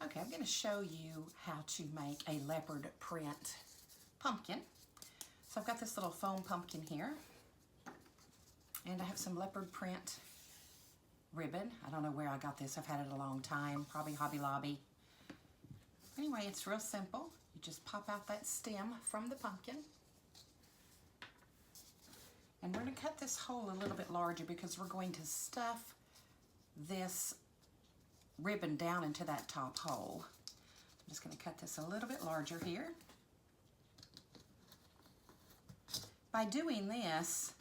Okay, I'm going to show you how to make a leopard print pumpkin. So I've got this little foam pumpkin here, and I have some leopard print ribbon. I don't know where I got this. I've had it a long time, probably Hobby Lobby. Anyway, it's real simple. You just pop out that stem from the pumpkin. And we're going to cut this hole a little bit larger because we're going to stuff this ribbon down into that top hole. I'm just going to cut this a little bit larger here. By doing this,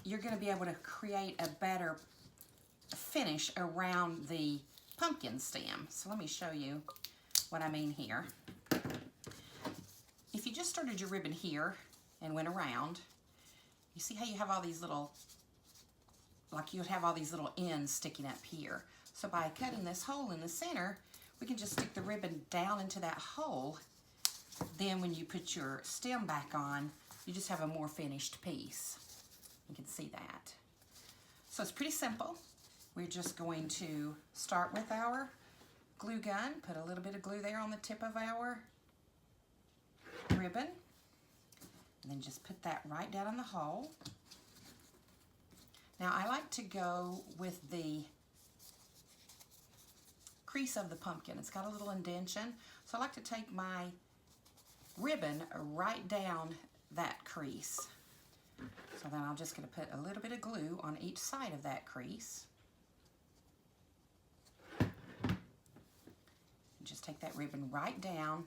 you're going to be able to create a better finish around the pumpkin stem. So let me show you what I mean here. If you just started your ribbon here and went around, you see how you have all these little, like you would have all these little ends sticking up here. So by cutting this hole in the center, we can just stick the ribbon down into that hole. Then when you put your stem back on, you just have a more finished piece. You can see that. So it's pretty simple. We're just going to start with our glue gun, put a little bit of glue there on the tip of our ribbon, and then just put that right down in the hole. Now I like to go with the crease of the pumpkin. It's got a little indentation, so I like to take my ribbon right down that crease. So then I'm just going to put a little bit of glue on each side of that crease. Just take that ribbon right down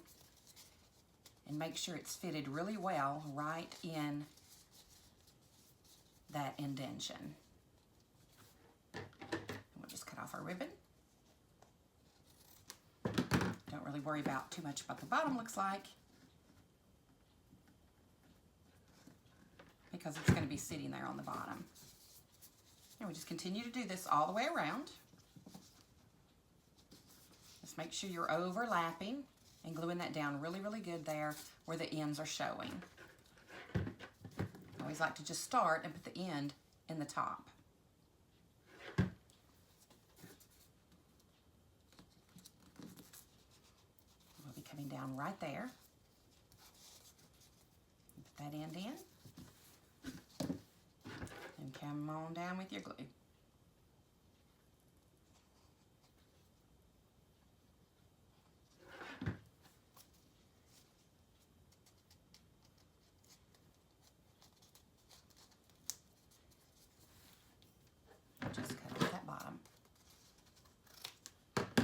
and make sure it's fitted really well right in that indentation. And we'll just cut off our ribbon. Don't really worry about too much what the bottom looks like, because it's going to be sitting there on the bottom. And we just continue to do this all the way around. Just make sure you're overlapping and gluing that down really, really good there where the ends are showing. I always like to just start and put the end in the top. We'll be coming down right there. Put that end in. And come on down with your glue. Just cut off that bottom. And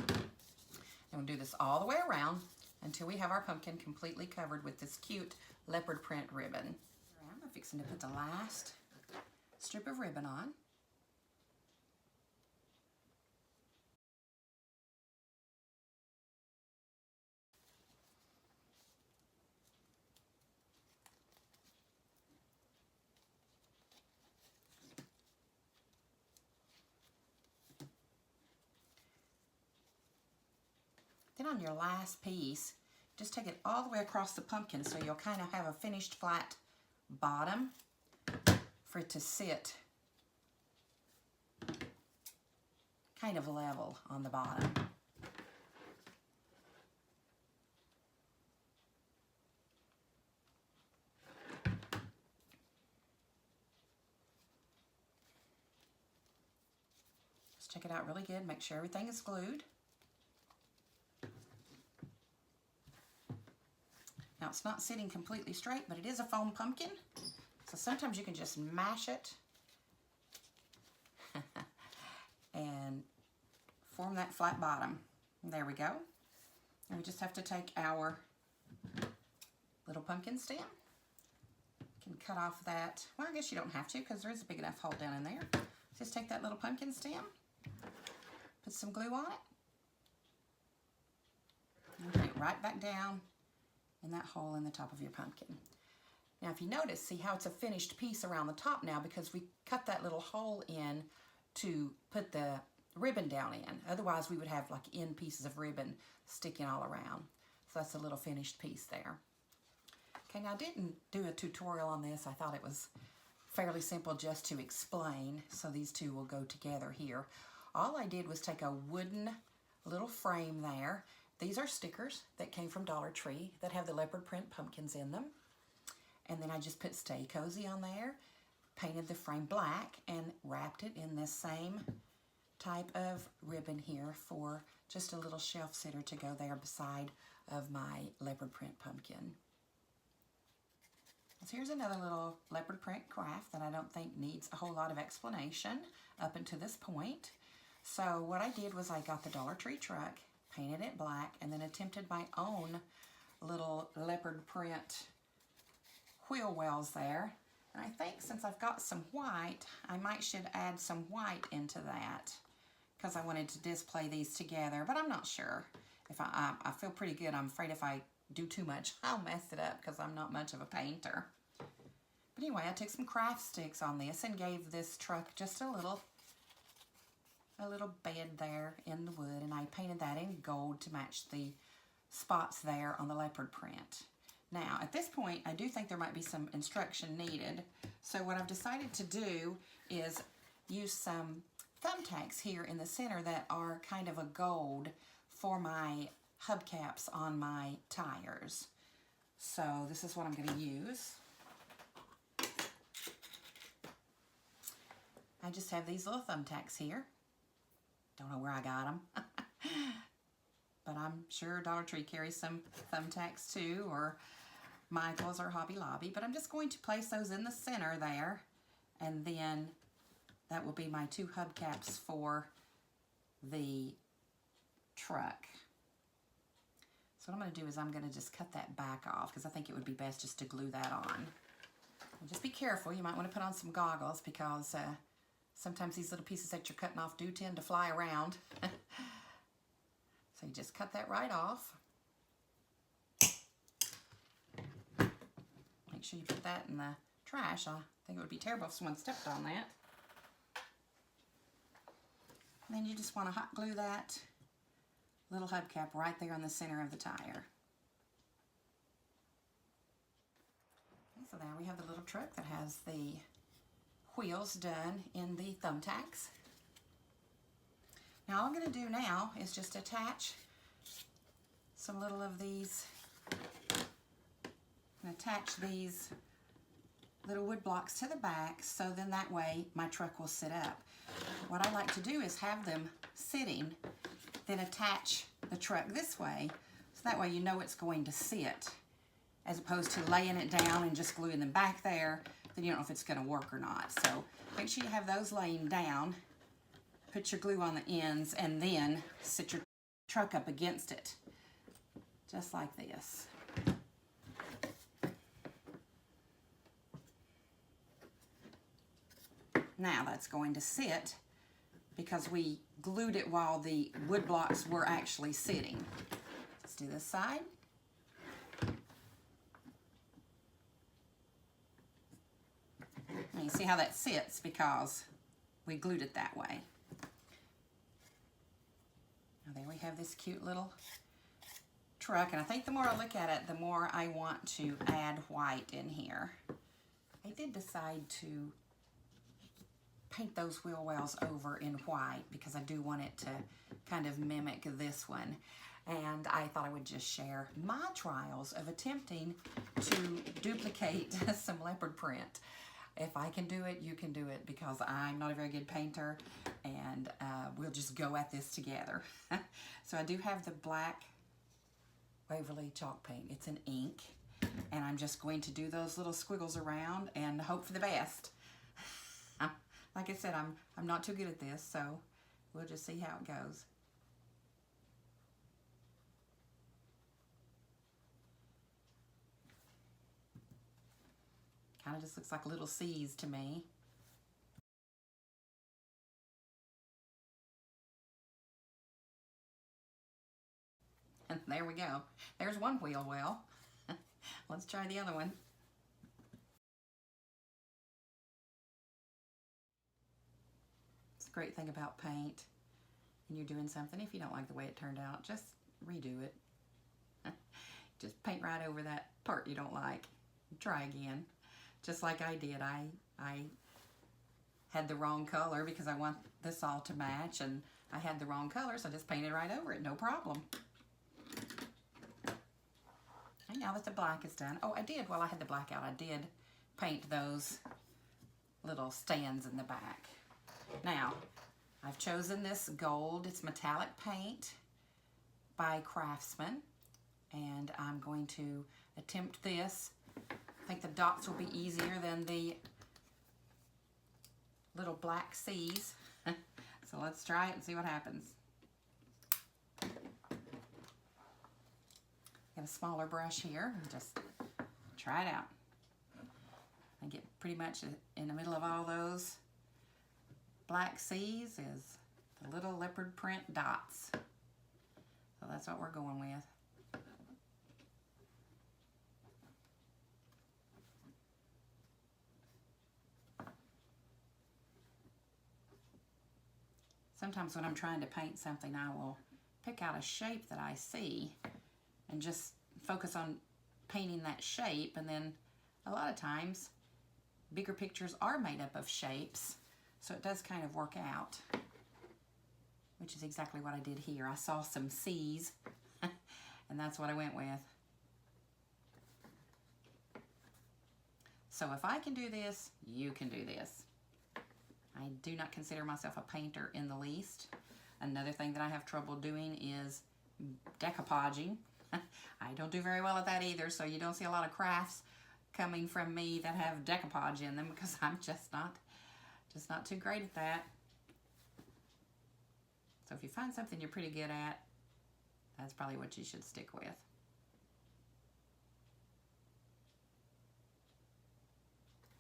we'll do this all the way around until we have our pumpkin completely covered with this cute leopard print ribbon. I'm fixing to put the last strip of ribbon on. Then on your last piece, just take it all the way across the pumpkin so you'll kind of have a finished flat bottom for it to sit kind of level on the bottom. Just check it out really good, make sure everything is glued. Now it's not sitting completely straight, but it is a foam pumpkin, so sometimes you can just mash it and form that flat bottom. There we go. And we just have to take our little pumpkin stem. You can cut off that, well, I guess you don't have to because there is a big enough hole down in there. Just take that little pumpkin stem, put some glue on it, and put it right back down in that hole in the top of your pumpkin. Now if you notice, see how it's a finished piece around the top now because we cut that little hole in to put the ribbon down in. Otherwise we would have like end pieces of ribbon sticking all around. So that's a little finished piece there. Okay, now I didn't do a tutorial on this. I thought it was fairly simple just to explain, so these two will go together here. All I did was take a wooden little frame there. These are stickers that came from Dollar Tree that have the leopard print pumpkins in them. And then I just put Stay Cozy on there, painted the frame black, and wrapped it in this same type of ribbon here for just a little shelf sitter to go there beside of my leopard print pumpkin. So here's another little leopard print craft that I don't think needs a whole lot of explanation up until this point. So what I did was I got the Dollar Tree truck, painted it black, and then attempted my own little leopard print wheel wells there. And I think since I've got some white, I should add some white into that because I wanted to display these together, but I'm not sure. If I feel pretty good. I'm afraid if I do too much, I'll mess it up because I'm not much of a painter. But anyway, I took some craft sticks on this and gave this truck just a little bed there in the wood, and I painted that in gold to match the spots there on the leopard print. Now, at this point, I do think there might be some instruction needed. So what I've decided to do is use some thumbtacks here in the center that are kind of a gold for my hubcaps on my tires. So this is what I'm going to use. I just have these little thumbtacks here. Don't know where I got them. But I'm sure Dollar Tree carries some thumbtacks too, or Michael's or Hobby Lobby. But I'm just going to place those in the center there, and then that will be my two hubcaps for the truck. So what I'm going to do is I'm going to just cut that back off because I think it would be best just to glue that on. And just be careful. You might want to put on some goggles because sometimes these little pieces that you're cutting off do tend to fly around. So you just cut that right off. Make sure you put that in the trash. I think it would be terrible if someone stepped on that. And then you just want to hot glue that little hubcap right there on the center of the tire. Okay, so there we have the little truck that has the wheels done in the thumbtacks. Now all I'm going to do now is just attach some little of these, and attach these little wood blocks to the back, so then that way my truck will sit up. What I like to do is have them sitting, then attach the truck this way, so that way you know it's going to sit, as opposed to laying it down and just gluing them back there. Then you don't know if it's going to work or not. So make sure you have those laying down, put your glue on the ends, and then sit your truck up against it, just like this. Now that's going to sit because we glued it while the wood blocks were actually sitting. Let's do this side. And you see how that sits because we glued it that way. Now there we have this cute little truck, and I think the more I look at it, the more I want to add white in here. I did decide to paint those wheel wells over in white because I do want it to kind of mimic this one. And I thought I would just share my trials of attempting to duplicate some leopard print. If I can do it, you can do it, because I'm not a very good painter, and we'll just go at this together. So I do have the black Waverly chalk paint. It's an ink, and I'm just going to do those little squiggles around and hope for the best. Like I said, I'm not too good at this, so we'll just see how it goes. Kind of just looks like little C's to me. And there we go. There's one wheel well. Let's try the other one. It's a great thing about paint. When you're doing something, if you don't like the way it turned out, just redo it. Just paint right over that part you don't like. Try again. Just like I did. I had the wrong color because I want this all to match, and I had the wrong color, so I just painted right over it, no problem. And now that the black is done, oh, I did, while I had the black out, I did paint those little stands in the back. Now, I've chosen this gold, it's metallic paint by Craftsman, and I'm going to attempt this. I think the dots will be easier than the little black C's. So let's try it and see what happens. Get a smaller brush here and just try it out. I get pretty much in the middle of all those black C's is the little leopard print dots. So that's what we're going with. Sometimes when I'm trying to paint something, I will pick out a shape that I see and just focus on painting that shape, and then a lot of times bigger pictures are made up of shapes, so it does kind of work out, which is exactly what I did here. I saw some C's and that's what I went with. So if I can do this, you can do this. I do not consider myself a painter in the least. Another thing that I have trouble doing is decoupaging. I don't do very well at that either, so you don't see a lot of crafts coming from me that have decoupage in them because I'm just not too great at that. So if you find something you're pretty good at, that's probably what you should stick with.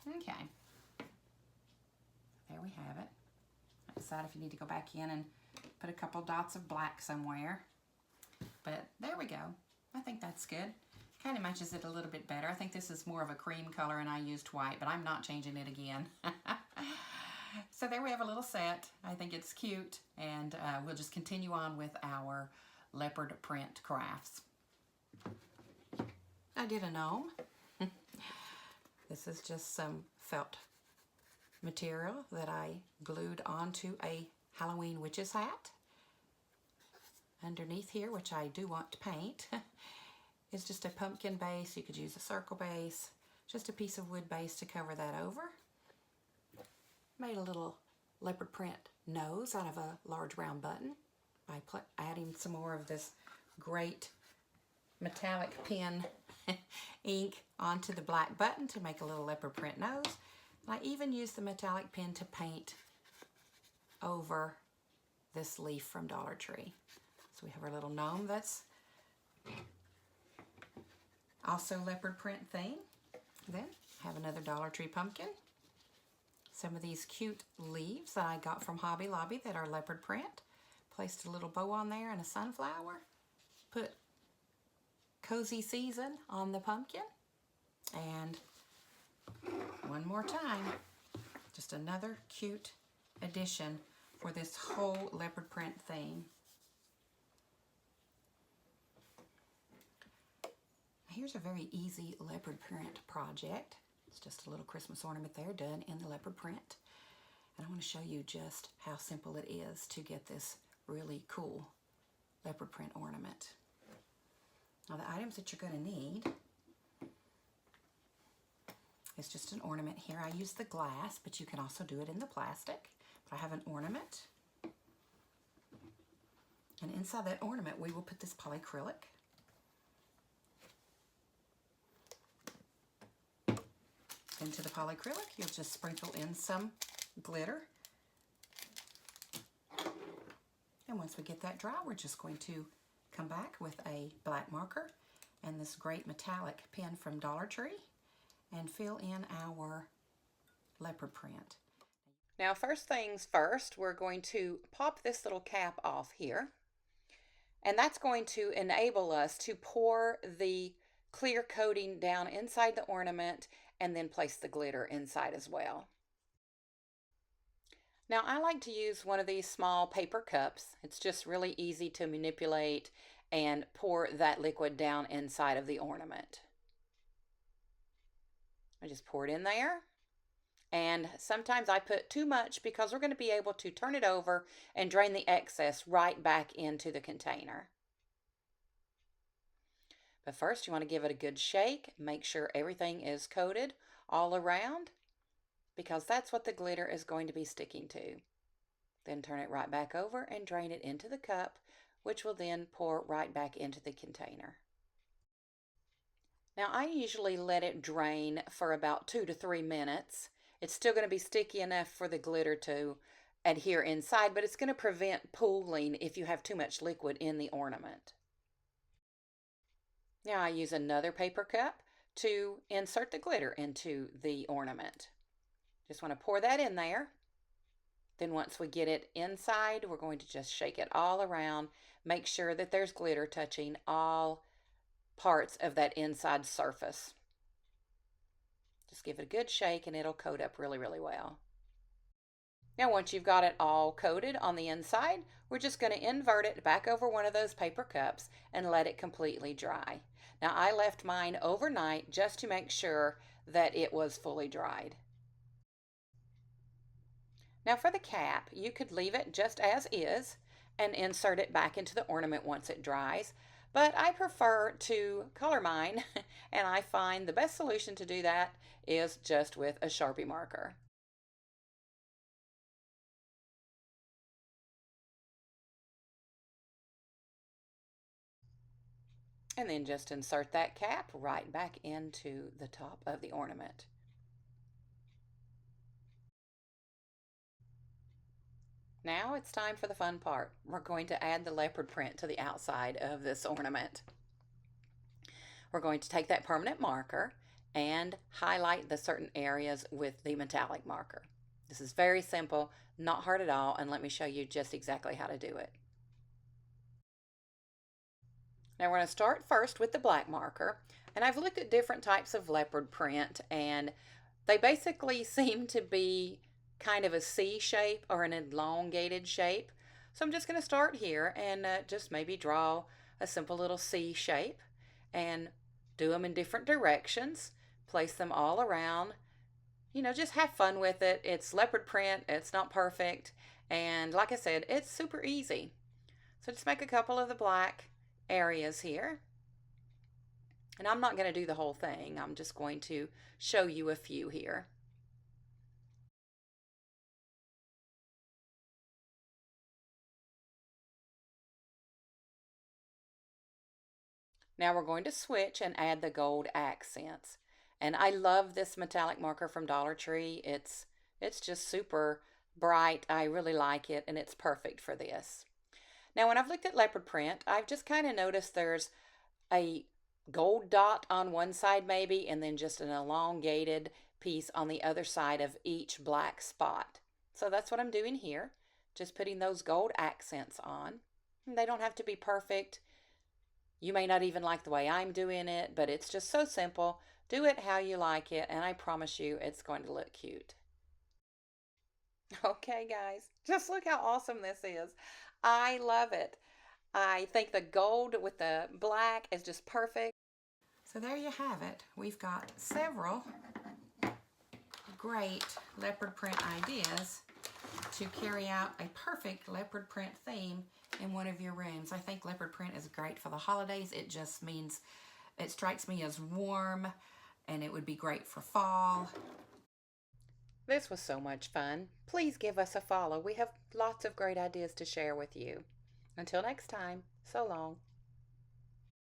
Okay. There we have it. Decide if you need to go back in and put a couple dots of black somewhere. But there we go. I think that's good. Kind of matches it a little bit better. I think this is more of a cream color and I used white, but I'm not changing it again. So there we have a little set. I think it's cute, and we'll just continue on with our leopard print crafts. I did a gnome. This is just some felt material that I glued onto a Halloween witch's hat. Underneath here, which I do want to paint, is just a pumpkin base. You could use a circle base, just a piece of wood base to cover that over. Made a little leopard print nose out of a large round button by adding some more of this great metallic pen ink onto the black button to make a little leopard print nose. And I even used the metallic pen to paint over this leaf from Dollar Tree. So we have our little gnome that's also leopard print theme. Then have another Dollar Tree pumpkin. Some of these cute leaves that I got from Hobby Lobby that are leopard print. Placed a little bow on there and a sunflower. Put Cozy Season on the pumpkin. And one more time, just another cute addition for this whole leopard print theme. Here's a very easy leopard print project. It's just a little Christmas ornament there done in the leopard print. And I want to show you just how simple it is to get this really cool leopard print ornament. Now the items that you're going to need is just an ornament here. I use the glass, but you can also do it in the plastic. But I have an ornament. And inside that ornament we will put this polyacrylic. Into the polyacrylic, you'll just sprinkle in some glitter. And once we get that dry, we're just going to come back with a black marker and this great metallic pen from Dollar Tree and fill in our leopard print. Now, first things first, we're going to pop this little cap off here. And that's going to enable us to pour the clear coating down inside the ornament and then place the glitter inside as well. Now I like to use one of these small paper cups. It's just really easy to manipulate and pour that liquid down inside of the ornament. I just pour it in there And sometimes I put too much because we're going to be able to turn it over and drain the excess right back into the container. But first you want to give it a good shake. Make sure everything is coated all around because that's what the glitter is going to be sticking to. Then turn it right back over and drain it into the cup, which will then pour right back into the container. Now I usually let it drain for about 2 to 3 minutes. It's still going to be sticky enough for the glitter to adhere inside, but it's going to prevent pooling if you have too much liquid in the ornament. Now I use another paper cup to insert the glitter into the ornament. Just want to pour that in there. Then once we get it inside, we're going to just shake it all around. Make sure that there's glitter touching all parts of that inside surface. Just give it a good shake and it'll coat up really, really well. Now once you've got it all coated on the inside, we're just going to invert it back over one of those paper cups and let it completely dry. Now I left mine overnight just to make sure that it was fully dried. Now for the cap, you could leave it just as is and insert it back into the ornament once it dries, but I prefer to color mine and I find the best solution to do that is just with a Sharpie marker. And then just insert that cap right back into the top of the ornament. Now it's time for the fun part. We're going to add the leopard print to the outside of this ornament. We're going to take that permanent marker and highlight the certain areas with the metallic marker. This is very simple, not hard at all, and let me show you just exactly how to do it. Now we're going to start first with the black marker, and I've looked at different types of leopard print and they basically seem to be kind of a C shape or an elongated shape. So I'm just going to start here and just maybe draw a simple little C shape and do them in different directions, place them all around. You know, just have fun with it. It's leopard print, it's not perfect, and like I said, it's super easy. So just make a couple of the black areas here. And I'm not going to do the whole thing. I'm just going to show you a few here. Now we're going to switch and add the gold accents. And I love this metallic marker from Dollar Tree. It's just super bright. I really like it and it's perfect for this. Now when I've looked at leopard print, I've just kind of noticed there's a gold dot on one side maybe and then just an elongated piece on the other side of each black spot. So that's what I'm doing here. Just putting those gold accents on. They don't have to be perfect. You may not even like the way I'm doing it, but it's just so simple. Do it how you like it, and I promise you it's going to look cute. Okay, guys, just look how awesome this is. I love it. I think the gold with the black is just perfect. So there you have it. We've got several great leopard print ideas to carry out a perfect leopard print theme in one of your rooms. I think leopard print is great for the holidays. It just means, it strikes me as warm, and it would be great for fall. This was so much fun. Please give us a follow. We have lots of great ideas to share with you. Until next time, so long.